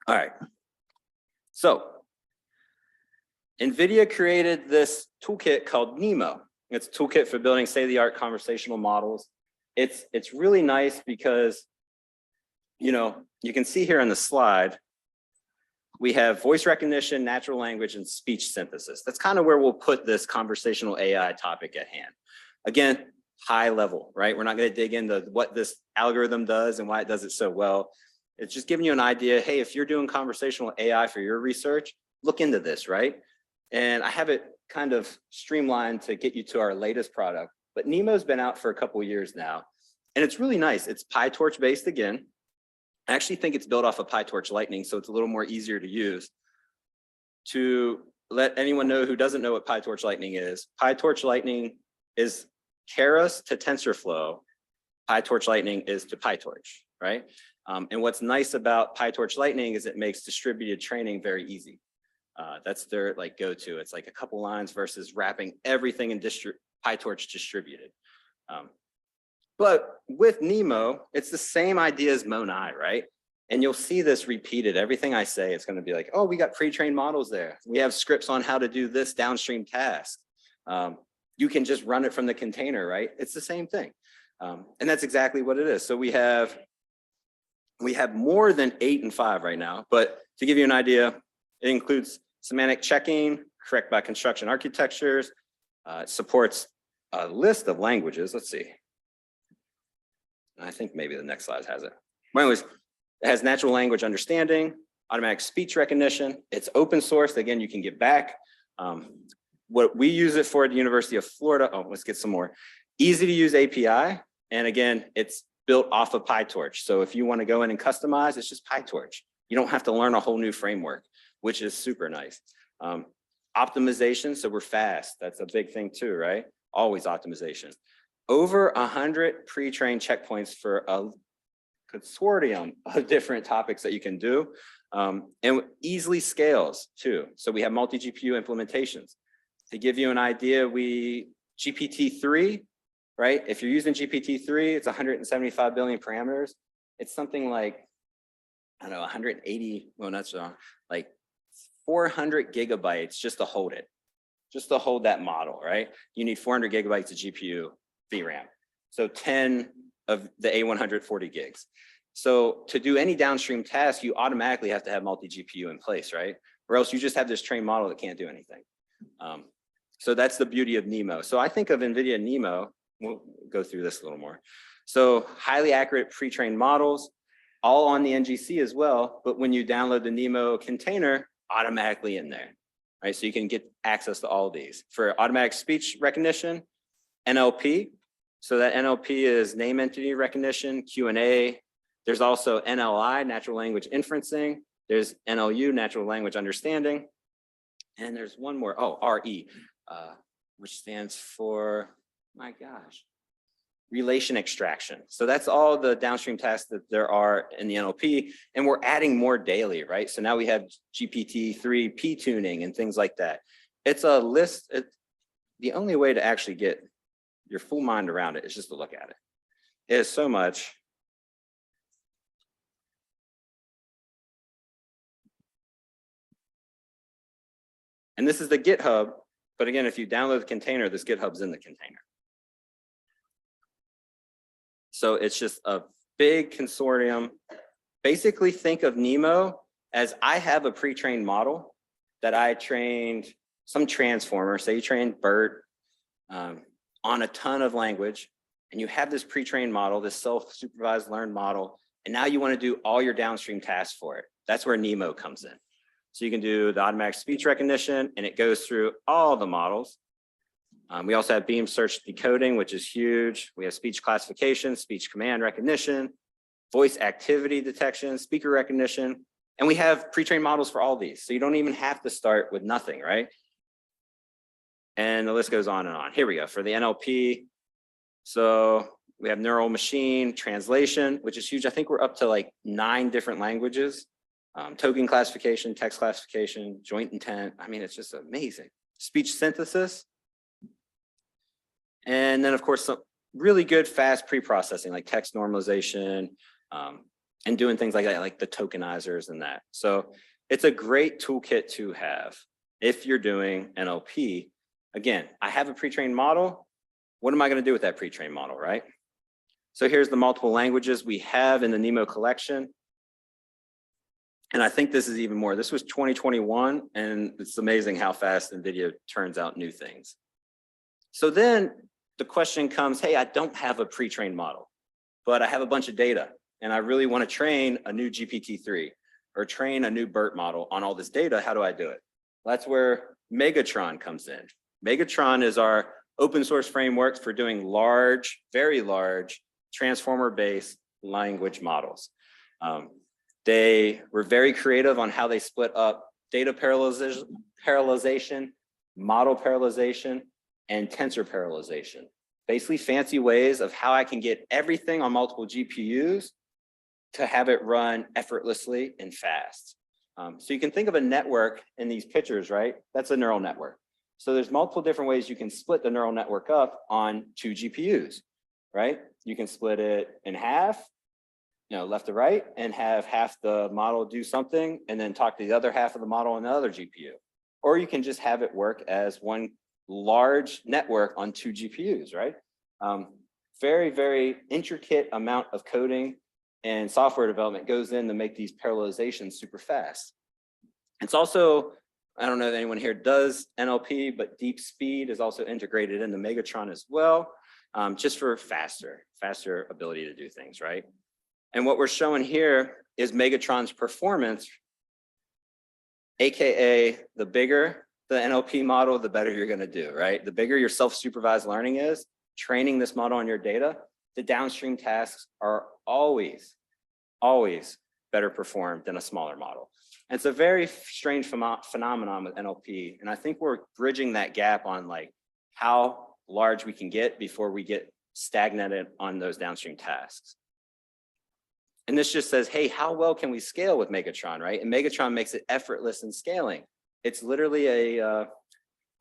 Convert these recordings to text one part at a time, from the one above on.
All right. So NVIDIA created this toolkit called Nemo. It's a toolkit for building state-of-the-art conversational models. It's really nice because, you can see here on the slide, we have voice recognition, natural language, and speech synthesis. That's kind of where we'll put this conversational AI topic at hand. Again, high level, right? We're not going to dig into what this algorithm does and why it does it so well. It's just giving you an idea, hey, if you're doing conversational AI for your research, look into this, right? And I have it kind of streamlined to get you to our latest product, but Nemo's been out for a couple of years now, and it's really nice. It's PyTorch based again. I actually think it's built off of PyTorch Lightning, so it's a little more easier to use. To let anyone know who doesn't know what PyTorch Lightning is, PyTorch Lightning is Keras to TensorFlow. PyTorch Lightning is to PyTorch, right? And what's nice about PyTorch Lightning is it makes distributed training very easy. That's their go-to. It's like a couple lines versus wrapping everything in PyTorch distributed. But with Nemo, it's the same idea as Monai, right? And you'll see this repeated. Everything I say, it's going to be like, oh, we got pre-trained models there. We have scripts on how to do this downstream task. You can just run it from the container, right? It's the same thing. And that's exactly what it is. So we have more than 8 and 5 right now. But to give you an idea, it includes semantic checking, correct by construction architectures. It supports a list of languages. Let's see. I think maybe the next slide has it. But anyways, it has natural language understanding, automatic speech recognition. It's open source. Again, you can get back. What we use it for at the University of Florida, let's get some more. Easy to use API. And again, it's built off of PyTorch. So if you want to go in and customize, it's just PyTorch. You don't have to learn a whole new framework, which is super nice. Optimization, so we're fast. That's a big thing too, right? Always optimization. Over 100 pre-trained checkpoints for a consortium of different topics that you can do, and easily scales too. So we have multi-GPU implementations. To give you an idea, GPT-3, right? If you're using GPT-3, it's 175 billion parameters. It's something like, I don't know, 180, well, that's wrong, like 400 gigabytes just to hold it, just to hold that model, right? You need 400 gigabytes of GPU VRAM. So 10 of the A140 gigs. So to do any downstream task, you automatically have to have multi-GPU in place, right? Or else you just have this trained model that can't do anything. So that's the beauty of Nemo. So I think of NVIDIA Nemo, we'll go through this a little more. So highly accurate pre-trained models, all on the NGC as well, but when you download the Nemo container, automatically in there, right? So you can get access to all of these. For automatic speech recognition, NLP, so that NLP is name entity recognition, Q&A. There's also NLI, natural language inferencing. There's NLU, natural language understanding. And there's one more, RE, which stands for, my gosh, relation extraction. So that's all the downstream tasks that there are in the NLP, and we're adding more daily, right? So now we have GPT-3 P tuning and things like that. It's a list. The only way to actually get your full mind around it is just to look at it. It is so much. And this is the GitHub, but again, if you download the container, this GitHub's in the container. So it's just a big consortium. Basically think of Nemo as I have a pre-trained model that I trained some transformer, say you trained BERT on a ton of language, and you have this pre-trained model, this self-supervised learned model, and now you want to do all your downstream tasks for it. That's where Nemo comes in. So you can do the automatic speech recognition, and it goes through all the models. We also have beam search decoding, which is huge. We have speech classification, speech command recognition, voice activity detection, speaker recognition, and we have pre-trained models for all these. So you don't even have to start with nothing, right? And the list goes on and on. Here we go for the NLP. So we have neural machine translation, which is huge. I think we're up to like 9 different languages. Token classification, text classification, joint intent. I mean, it's just amazing. Speech synthesis. And then of course, some really good fast pre-processing like text normalization, and doing things like that, like the tokenizers and that. So it's a great toolkit to have if you're doing NLP. Again, I have a pre-trained model. What am I going to do with that pre-trained model, right? So here's the multiple languages we have in the Nemo collection. And I think this is even more. This was 2021, and it's amazing how fast NVIDIA turns out new things. So then the question comes, hey, I don't have a pre-trained model, but I have a bunch of data, and I really want to train a new GPT-3 or train a new BERT model on all this data. How do I do it? Well, that's where Megatron comes in. Megatron is our open source framework for doing large, very large, transformer-based language models. They were very creative on how they split up data parallelization, model parallelization, and tensor parallelization. Basically fancy ways of how I can get everything on multiple GPUs to have it run effortlessly and fast. So you can think of a network in these pictures, right? That's a neural network. So there's multiple different ways you can split the neural network up on 2 GPUs, right? You can split it in half, left to right, and have half the model do something and then talk to the other half of the model on the other GPU. Or you can just have it work as one large network on 2 GPUs, right? Very, very intricate amount of coding and software development goes in to make these parallelizations super fast. It's also, I don't know if anyone here does NLP, but deep speed is also integrated into Megatron as well, just for faster ability to do things, right? And what we're showing here is Megatron's performance, AKA the bigger the NLP model, the better you're gonna do, right? The bigger your self-supervised learning is, training this model on your data, the downstream tasks are always better performed than a smaller model. And it's a very strange phenomenon with NLP. And I think we're bridging that gap on like how large we can get before we get stagnated on those downstream tasks. And this just says, hey, how well can we scale with Megatron, right? And Megatron makes it effortless in scaling. It's literally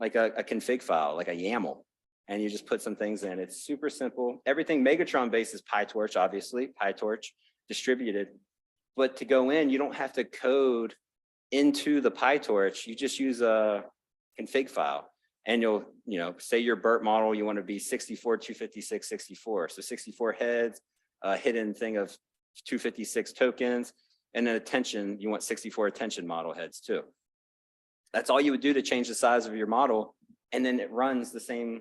like a config file, like a YAML, and you just put some things in. It's super simple. Everything Megatron based is PyTorch, obviously, PyTorch distributed. But to go in, you don't have to code into the PyTorch. You just use a config file, and you'll, say your BERT model, you want to be 64, 256, 64. So 64 heads, a hidden thing of 256 tokens, and then attention, you want 64 attention model heads too. That's all you would do to change the size of your model, and then it runs the same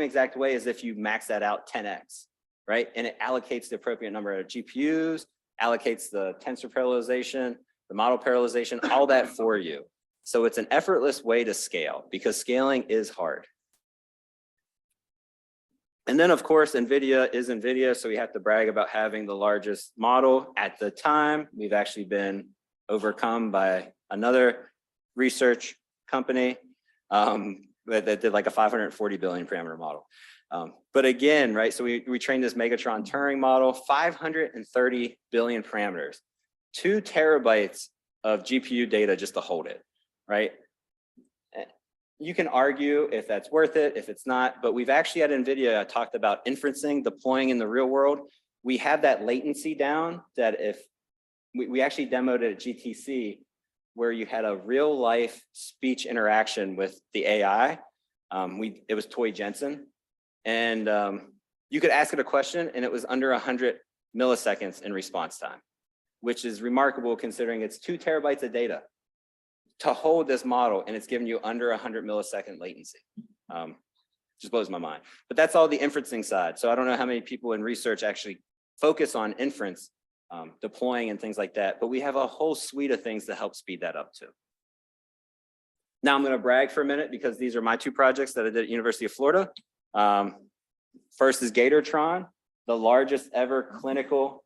exact way as if you max that out 10x, right? And it allocates the appropriate number of GPUs, allocates the tensor parallelization, the model parallelization, all that for you. So it's an effortless way to scale, because scaling is hard. And then, of course, NVIDIA is NVIDIA, so we have to brag about having the largest model at the time. We've actually been overcome by another research company that did like a 540 billion parameter model. But again, right, so we trained this Megatron Turing model, 530 billion parameters, 2 terabytes of GPU data just to hold it, right? You can argue if that's worth it, if it's not, but we've actually at NVIDIA talked about inferencing, deploying in the real world. We have that latency down that if we actually demoed it at GTC, where you had a real life speech interaction with the AI. It was Toy Jensen, and you could ask it a question and it was under 100 milliseconds in response time, which is remarkable considering it's 2 terabytes of data to hold this model, and it's giving you under 100 millisecond latency. Just blows my mind. But that's all the inferencing side. So I don't know how many people in research actually focus on inference, deploying and things like that, but we have a whole suite of things to help speed that up too. Now I'm gonna brag for a minute because these are my 2 projects that I did at University of Florida. First is Gator Tron, the largest ever clinical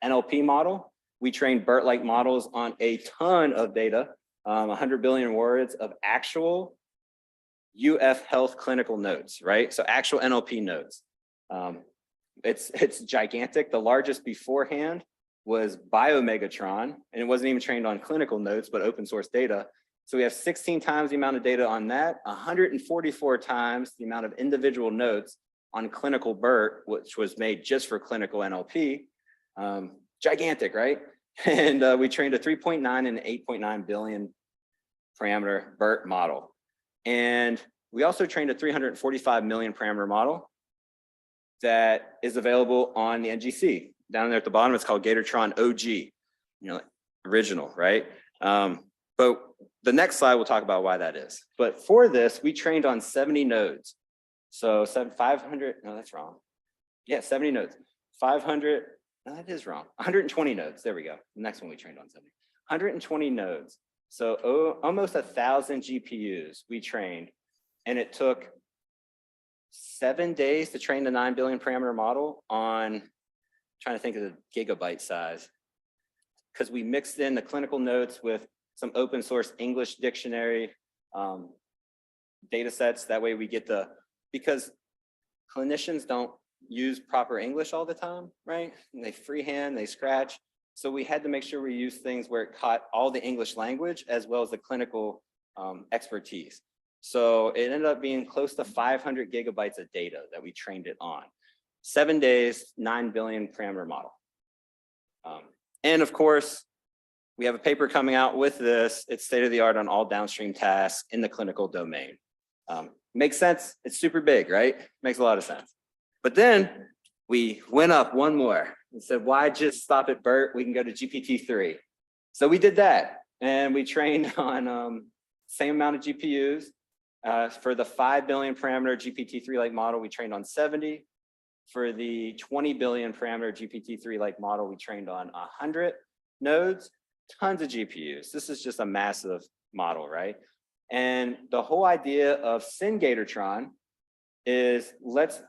NLP model. We trained BERT-like models on a ton of data, 100 billion words of actual UF health clinical notes, right? So actual NLP notes. It's gigantic. The largest beforehand was BioMegatron, and it wasn't even trained on clinical notes, but open source data. So we have 16 times the amount of data on that, 144 times the amount of individual notes on clinical BERT, which was made just for clinical NLP. gigantic, right? And we trained a 3.9 and an 8.9 billion parameter BERT model. And we also trained a 345 million parameter model that is available on the NGC. Down there at the bottom, it's called Gator Tron OG, original, right? But the next slide, we'll talk about why that is. But for this, we trained on 70 nodes. So 500, no, that's wrong. Yeah, 70 nodes. 500, no, that is wrong. 120 nodes, there we go. The next one we trained on 70. 120 nodes. So almost 1,000 GPUs we trained. And it took 7 days to train the 9 billion parameter model on, trying to think of the gigabyte size, because we mixed in the clinical notes with some open source English dictionary data sets. That way we get because clinicians don't use proper English all the time, right? And they freehand, they scratch. So we had to make sure we use things where it caught all the English language as well as the clinical expertise. So it ended up being close to 500 gigabytes of data that we trained it on. 7 days, 9 billion parameter model. And of course, we have a paper coming out with this. It's state of the art on all downstream tasks in the clinical domain. Makes sense. It's super big, right? Makes a lot of sense. But then we went up one more and said, why just stop at BERT? We can go to GPT-3. So we did that. And we trained on same amount of GPUs. For the 5 billion parameter GPT-3-like model, we trained on 70. For the 20 billion parameter GPT-3-like model, we trained on 100 nodes, tons of GPUs. This is just a massive model, right? And the whole idea of Gator Tron is let's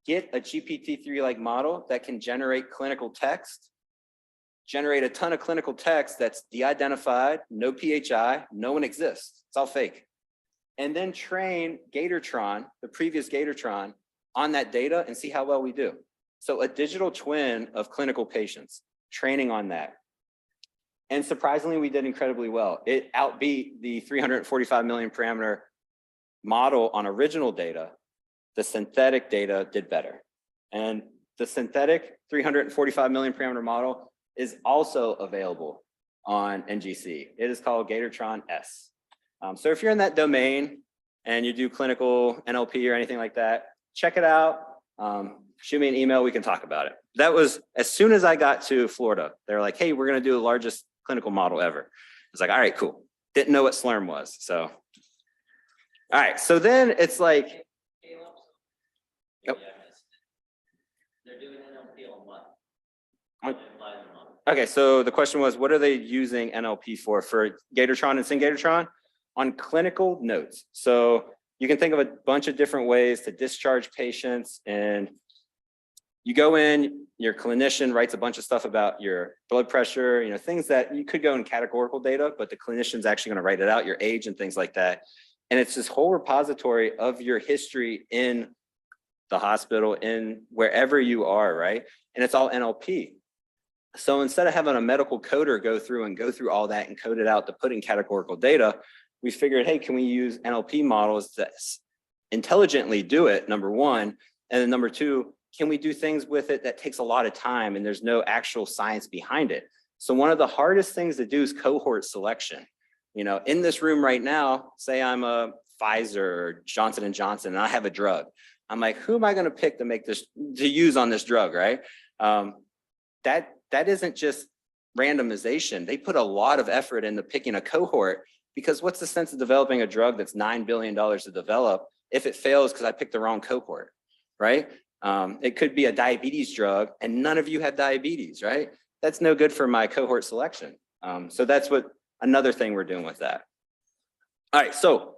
get a GPT-3-like model that can generate clinical text, generate a ton of clinical text that's de-identified, no PHI, no one exists. It's all fake. And then train Gator Tron, the previous Gator Tron, on that data and see how well we do. So a digital twin of clinical patients, training on that. And surprisingly, we did incredibly well. It outbeat the 345 million parameter model on original data. The synthetic data did better. And the synthetic 345 million parameter model is also available on NGC. It is called Gator Tron S. So if you're in that domain and you do clinical NLP or anything like that, check it out. Shoot me an email, we can talk about it. That was as soon as I got to Florida, they're like, hey, we're gonna do the largest clinical model ever. I was like, all right, cool. Didn't know what Slurm was, so. All right, so then it's like, yep. They're doing NLP on what? Okay, so the question was, what are they using NLP for Gator Tron and Gator Tron? On clinical notes. So you can think of a bunch of different ways to discharge patients, and you go in, your clinician writes a bunch of stuff about your blood pressure, things that you could go in categorical data, but the clinician's actually going to write it out, your age and things like that. And it's this whole repository of your history in the hospital, in wherever you are, right? And it's all NLP. So instead of having a medical coder go through all that and code it out to put in categorical data, we figured, hey, can we use NLP models that intelligently do it, number one, and then number two, can we do things with it that takes a lot of time and there's no actual science behind it? So one of the hardest things to do is cohort selection. In this room right now, say I'm a Pfizer or Johnson & Johnson and I have a drug. I'm like, who am I gonna pick to use on this drug, right? That isn't just randomization. They put a lot of effort into picking a cohort, because what's the sense of developing a drug that's $9 billion to develop if it fails because I picked the wrong cohort, right? It could be a diabetes drug and none of you have diabetes, right? That's no good for my cohort selection. So that's another thing we're doing with that. All right, so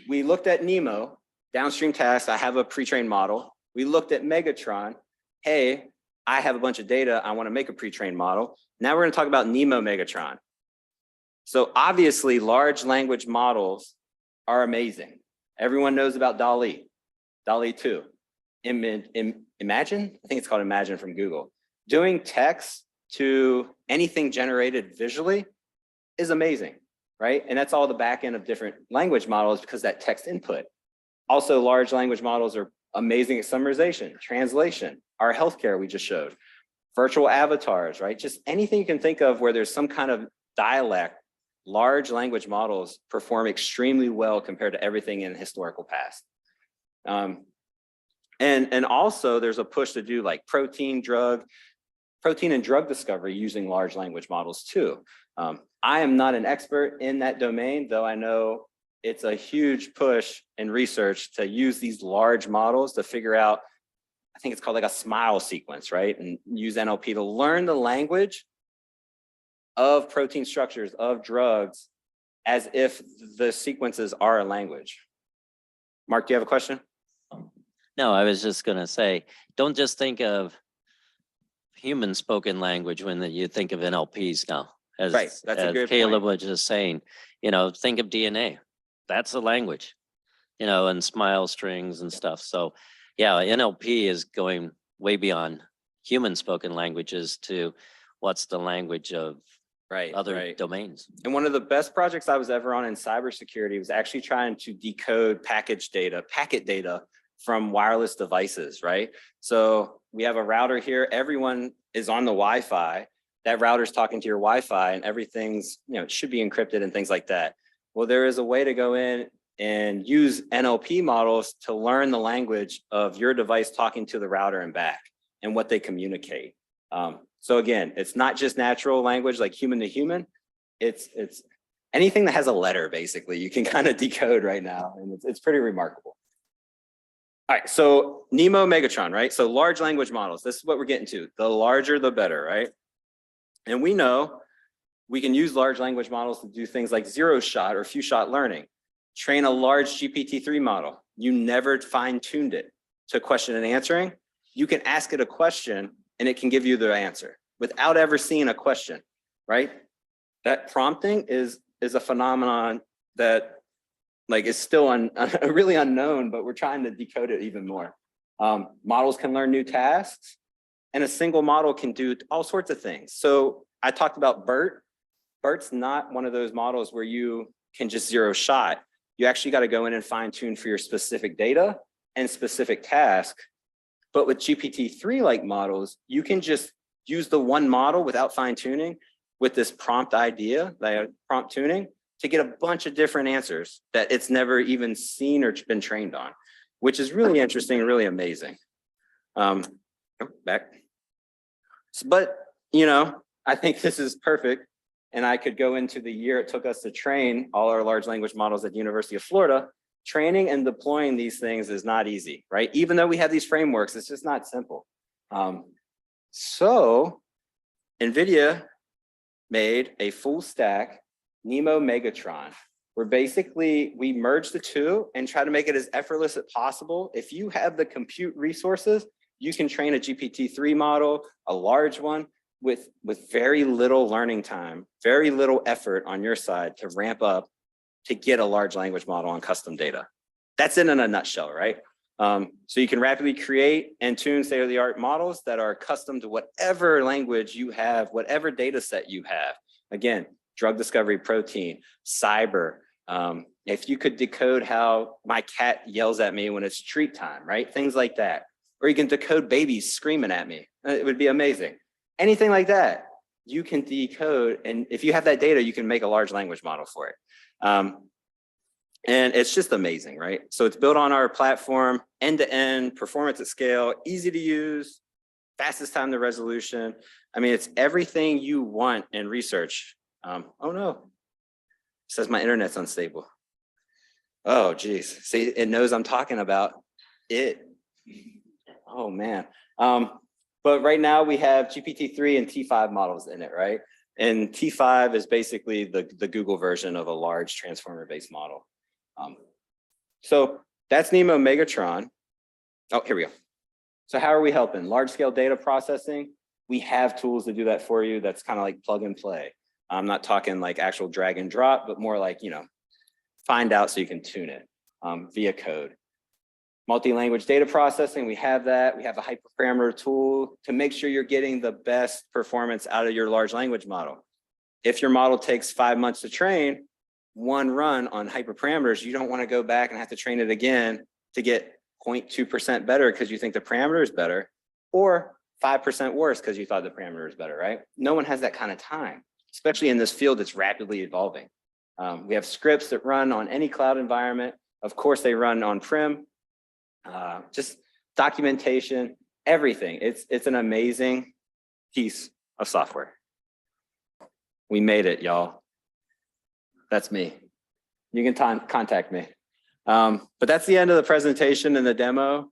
we looked at Nemo, downstream tasks. I have a pre-trained model. We looked at Megatron. Hey, I have a bunch of data. I want to make a pre-trained model. Now we're going to talk about Nemo Megatron. So obviously, large language models are amazing. Everyone knows about DALL-E, DALL-E 2. Imagine, I think it's called Imagine from Google. Doing text to anything generated visually is amazing, right? And that's all the back end of different language models because that text input. Also, large language models are amazing at summarization, translation, our healthcare we just showed. virtual avatars, right? Just anything you can think of where there's some kind of dialect, large language models perform extremely well compared to everything in the historical past. And also there's a push to do like protein and drug discovery using large language models too. I am not an expert in that domain, though I know it's a huge push in research to use these large models to figure out, I think it's called like a smile sequence, right? And use NLP to learn the language of protein structures, of drugs, as if the sequences are a language. Mark, do you have a question? No, I was just going to say, don't just think of human spoken language when you think of NLPs now. As, right, that's a good Kaleb point. was just saying, you know, think of DNA. That's a language, you know, and smile strings and stuff. So yeah, NLP is going way beyond human spoken languages to what's the language of other domains. And one of the best projects I was ever on in cybersecurity was actually trying to decode packet data from wireless devices, right? So we have a router here, everyone is on the Wi-Fi, that router's talking to your Wi-Fi and everything's, you know, it should be encrypted and things like that. Well, there is a way to go in and use NLP models to learn the language of your device talking to the router and back and what they communicate. So again, it's not just natural language like human to human, it's anything that has a letter basically, you can kind of decode right now, and it's pretty remarkable. All right, so Nemo, Megatron, right? So large language models, this is what we're getting to. The larger, the better, right? And we know we can use large language models to do things like zero-shot or few-shot learning. Train a large GPT-3 model. You never fine-tuned it to question and answering. You can ask it a question and it can give you the answer without ever seeing a question, right? That prompting is a phenomenon that like is still really unknown, but we're trying to decode it even more. Models can learn new tasks, and a single model can do all sorts of things. So I talked about BERT. BERT's not one of those models where you can just zero shot. You actually got to go in and fine tune for your specific data and specific task. But with GPT-3 like models, you can just use the one model without fine tuning with this prompt idea, like prompt tuning, to get a bunch of different answers that it's never even seen or been trained on, which is really interesting and really amazing. Back. But, you know, I think this is perfect. And I could go into the year it took us to train all our large language models at the University of Florida. Training and deploying these things is not easy, right? Even though we have these frameworks, it's just not simple. So NVIDIA made a full stack Nemo Megatron, where basically we merge the two and try to make it as effortless as possible. If you have the compute resources, you can train a GPT-3 model, a large one, with very little learning time, very little effort on your side to ramp up to get a large language model on custom data. That's it in a nutshell, right? So you can rapidly create and tune state-of-the-art models that are custom to whatever language you have, whatever data set you have. Again, drug discovery, protein, cyber. If you could decode how my cat yells at me when it's treat time, right? Things like that. Or you can decode babies screaming at me. It would be amazing. Anything like that, you can decode. And if you have that data, you can make a large language model for it. And it's just amazing, right? So it's built on our platform, end-to-end, performance at scale, easy to use, fastest time to resolution. I mean, it's everything you want in research. Oh no, it says my internet's unstable. Oh geez, see, it knows I'm talking about it. Oh man. But right now we have GPT-3 and T5 models in it, right? And T5 is basically the Google version of a large transformer-based model. So that's Nemo Megatron. Oh, here we go. So how are we helping? Large-scale data processing. We have tools to do that for you. That's kind of like plug and play. I'm not talking like actual drag and drop, but more like, you know, find out so you can tune it via code. Multi-language data processing, we have that. We have a hyperparameter tool to make sure you're getting the best performance out of your large language model. If your model takes 5 months to train, one run on hyperparameters, you don't want to go back and have to train it again to get 0.2% better because you think the parameter is better. Or 5% worse because you thought the parameter was better, right? No one has that kind of time, especially in this field that's rapidly evolving. We have scripts that run on any cloud environment. Of course, they run on-prem, just documentation, everything. It's an amazing piece of software. We made it, y'all. That's me. You can contact me. But that's the end of the presentation and the demo.